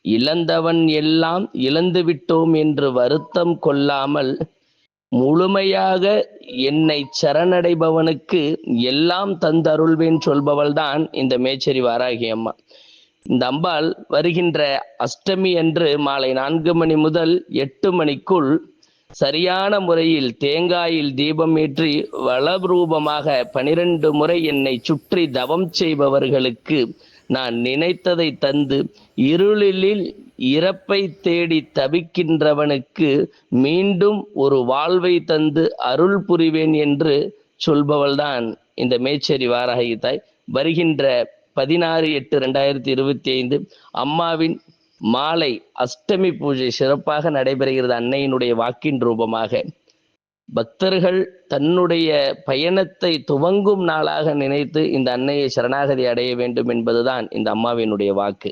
இழந்தவன் எல்லாம் இழந்துவிட்டோம் என்று வருத்தம் கொள்ளாமல் முழுமையாக என்னை சரணடைபவனுக்கு எல்லாம் தந்தருள்வேன் சொல்பவள்தான் இந்த மேச்சேரி வாராகி அம்மா. இந்த அம்பாள் வருகின்ற அஷ்டமி அன்று மாலை 4 மணி முதல் 8 மணிக்குள் சரியான முறையில் தேங்காயில் தீபம் ஏற்றி வளரூபமாக 12 முறை என்னை சுற்றி தவம் செய்பவர்களுக்கு நான் நினைத்ததை தந்து, இருளில் இறப்பை தேடி தவிக்கின்றவனுக்கு மீண்டும் ஒரு வாழ்வை தந்து அருள் புரிவேன் என்று சொல்பவள்தான் இந்த மேச்சேரி வாராகி தாய். வருகின்ற 16/8/2025 அம்மாவின் மாலை அஷ்டமி பூஜை சிறப்பாக நடைபெறுகிறது. அன்னையினுடைய வாக்கின் ரூபமாக பக்தர்கள் தன்னுடைய பயணத்தை துவங்கும் நாளாக நினைத்து இந்த அன்னையை சரணாகதி அடைய வேண்டும் என்பதுதான் இந்த அம்மாவினுடைய வாக்கு.